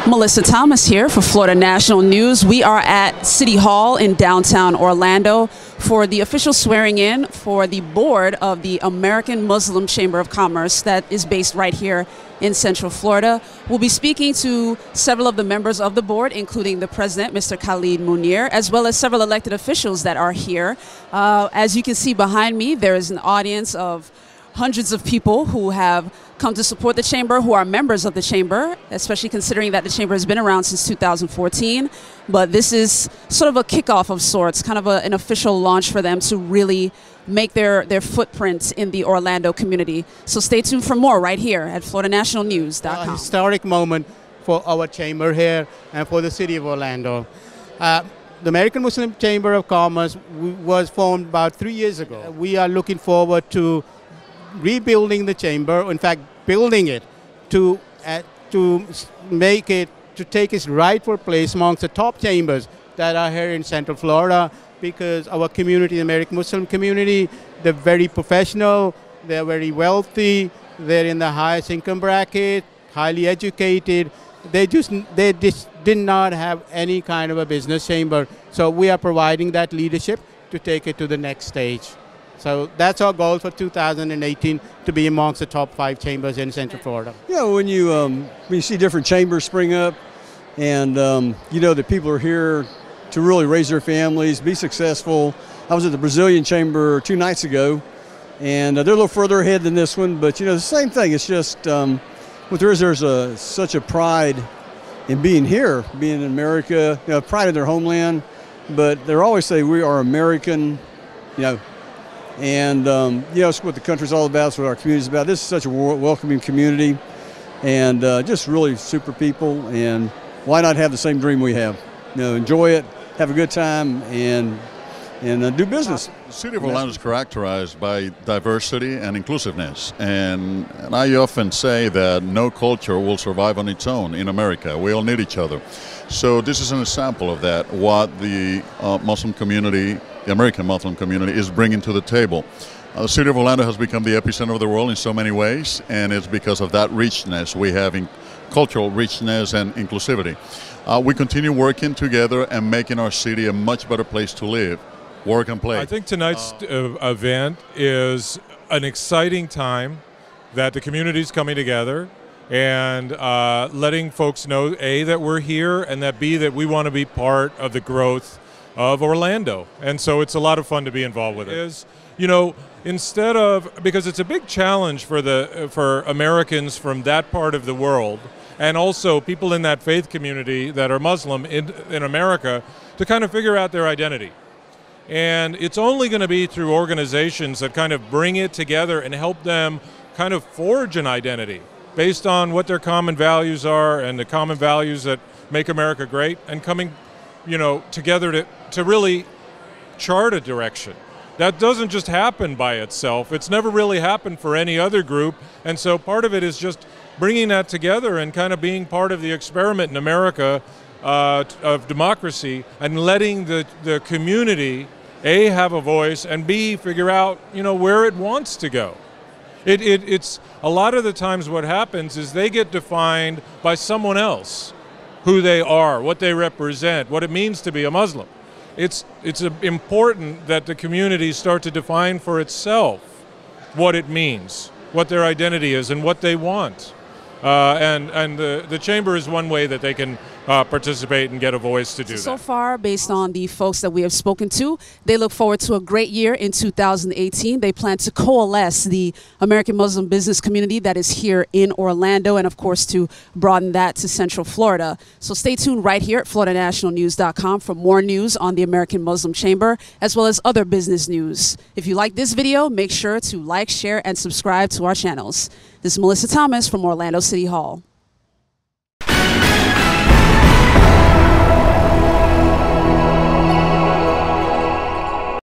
Melissa Thomas here for Florida National News. We are at City Hall in downtown Orlando for the official swearing in for the board of the American Muslim Chamber of Commerce that is based right here in Central Florida. We'll be speaking to several of the members of the board, including the president, Mr. Khalid Muneer, as well as several elected officials that are here. As you can see behind me, there is an audience of hundreds of people who have come to support the chamber, who are members of the chamber, especially considering that the chamber has been around since 2014. But this is sort of a kickoff of sorts, kind of an official launch for them to really make their footprint in the Orlando community. So stay tuned for more right here at FloridaNationalNews.com. A historic moment for our chamber here and for the city of Orlando. The American Muslim Chamber of Commerce was formed about 3 years ago. We are looking forward to rebuilding the chamber, in fact building it to make it, to take its rightful place amongst the top chambers that are here in Central Florida, because our community, the American Muslim community, they're very professional, they're very wealthy, they're in the highest income bracket, highly educated. They just did not have any kind of a business chamber. So we are providing that leadership to take it to the next stage. So that's our goal for 2018, to be amongst the top 5 chambers in Central Florida. Yeah, when you see different chambers spring up, and you know that people are here to really raise their families, be successful. I was at the Brazilian chamber 2 nights ago, and they're a little further ahead than this one, but you know, the same thing. It's just what there is, there's such a pride in being here, being in America, you know, pride in their homeland, but they always say we are American, you know. And you know, it's what the country's all about, it's what our community's about. This is such a welcoming community, and just really super people, and why not have the same dream we have? You know, enjoy it, have a good time, and do business. The city of Orlando is characterized by diversity and inclusiveness, and I often say that no culture will survive on its own in America. We all need each other. So this is an example of that, what the Muslim community, the American Muslim community, is bringing to the table. The city of Orlando has become the epicenter of the world in so many ways, and it's because of that richness we have in cultural richness and inclusivity. We continue working together and making our city a much better place to live, work, and play. I think tonight's event is an exciting time that the community's coming together and letting folks know, A, that we're here, and that B, that we want to be part of the growth of Orlando. And so it's a lot of fun to be involved with it. You know, instead of, because it's a big challenge for Americans from that part of the world, and also people in that faith community that are Muslim in America, to kind of figure out their identity. And it's only going to be through organizations that kind of bring it together and help them kind of forge an identity based on what their common values are, and the common values that make America great, and coming, you know, together to really chart a direction. That doesn't just happen by itself. It's never really happened for any other group, and so part of it is just bringing that together and kind of being part of the experiment in America of democracy, and letting the community, A, have a voice, and B, figure out, you know, where it wants to go. It's a lot of the times what happens is they get defined by someone else, who they are, what they represent, what it means to be a Muslim. It's important that the community start to define for itself what it means, what their identity is, and what they want. And the chamber is one way that they can participate and get a voice to do that. So far, based on the folks that we have spoken to, they look forward to a great year in 2018. They plan to coalesce the American Muslim business community that is here in Orlando, and of course to broaden that to Central Florida. So stay tuned right here at FloridaNationalNews.com for more news on the American Muslim Chamber, as well as other business news. If you like this video, make sure to like, share, and subscribe to our channels. This is Melissa Thomas from Orlando City Hall.